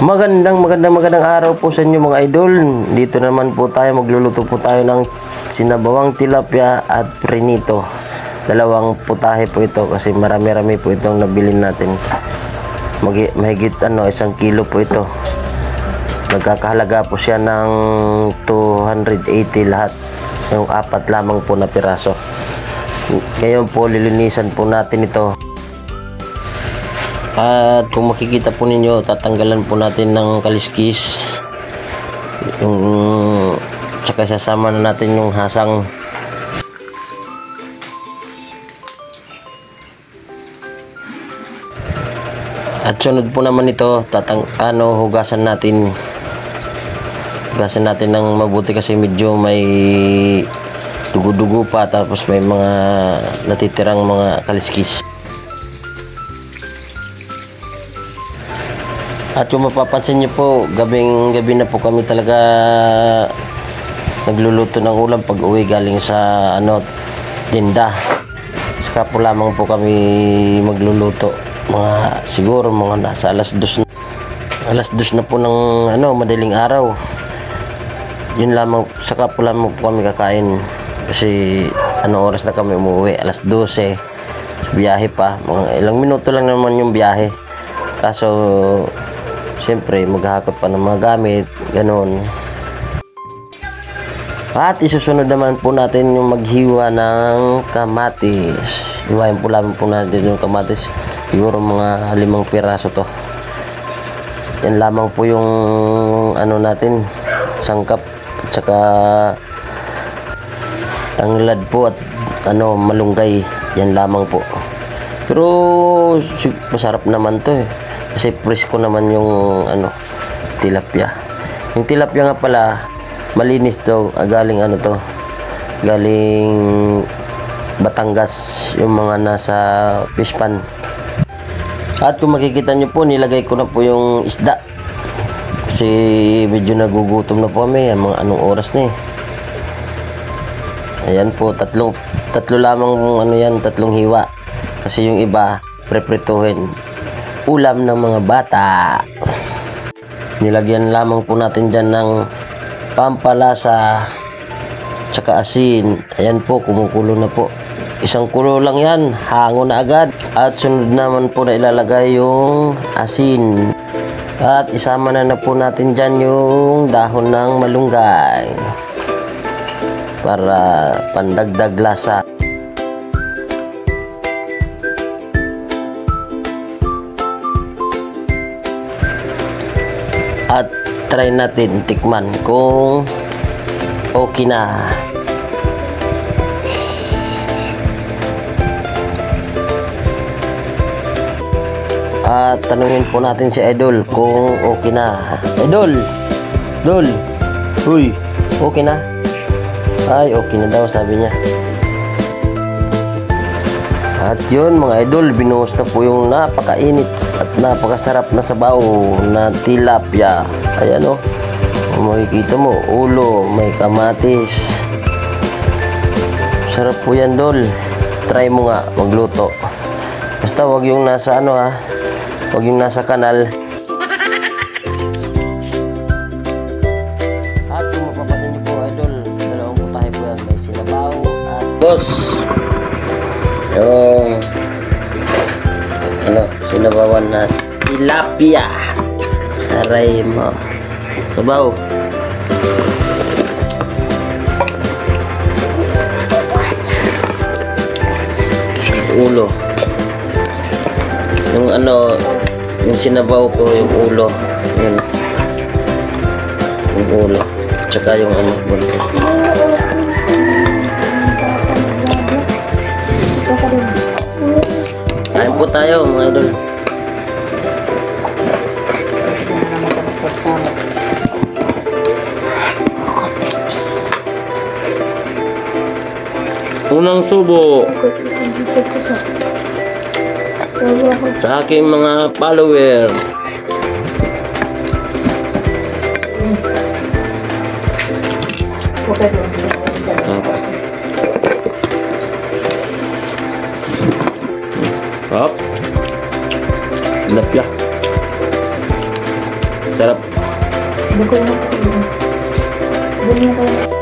Magandang araw po sa inyo mga idol. Dito naman po tayo, magluluto po tayo ng sinabawang tilapia at prinito. Dalawang putahe po ito kasi marami-rami po itong nabili natin. Mahigit 1 kilo po ito. Nagkakahalaga po siya ng 280 lahat. Yung 4 lamang po na piraso. Ngayon po lilinisan po natin ito. At kung makikita po ninyo, tatanggalan po natin ng kaliskis. Tsaka sasama na natin yung hasang. At sunod po naman ito, hugasan natin. Hugasan natin ng mabuti kasi medyo may dugo-dugo pa, tapos may mga natitirang mga kaliskis. At kung mapapansin nyo po, gabi na po kami talaga nagluluto ng ulam pag uwi galing sa tinda. Saka po lamang po kami magluluto. Siguro mga nasa alas 2 na po ng madaling araw. Yun lamang, saka po lamang po kami kakain. Kasi oras na kami umuwi? Alas 12. Biyahe pa. Mga ilang minuto lang naman yung biyahe. Kaso siyempre maghahakot pa ng mga gamit, ganoon. At isusunod naman po natin yung maghiwa ng kamatis. Hiwain po namin po natin yung kamatis. Siguro mga 5 piraso to. Yan lamang po yung natin, sangkap at saka tanglad po at malunggay. Yan lamang po. Pero masarap naman to eh. Kasi presko naman yung tilapia. Yung tilapia nga pala, malinis to, galing galing Batangas, yung mga nasa fish pan. At kung makikita nyo po, nilagay ko na po yung isda. Kasi medyo nagugutom na po kami, mga anong oras na eh. Ayan po, tatlo lamang tatlong hiwa. Kasi yung iba, preprituhin. Ulam ng mga bata. Nilagyan lamang po natin dyan ng pampalasa tsaka asin. Ayan po, kumukulo na po. Isang kulo lang yan, hango na agad. At sunod naman po na ilalagay yung asin. At isama na po natin dyan yung dahon ng malunggay para pandagdag lasa. At try natin tikman kung okay na. At tanungin po natin si Idol kung okay na. Idol! Uy! Okay na? Ay, okay na daw sabi niya. At yun mga idol, binuhos na po yung napakainit at napakasarap na sabaw na tilapia. Ayan makikita mo, ulo, may kamatis. Sarap po yan, Dol. Try mo nga magluto. Basta wag yung nasa wag yung nasa kanal. At kung mapapasin niyo po idol, dalawang putahe po yan. May sinabaw at boss. Yung sinabawan na tilapia. Aray mo. Sabaw. Ulo. Yung sinabaw ko yung ulo. Yun. Yung ulo. Tsaka yung buntot. Kain po tayo mga idol. Unang subo sa aking mga follower. Hop. Tilapia. Sarap. Hindi ko na po. Doon na pala.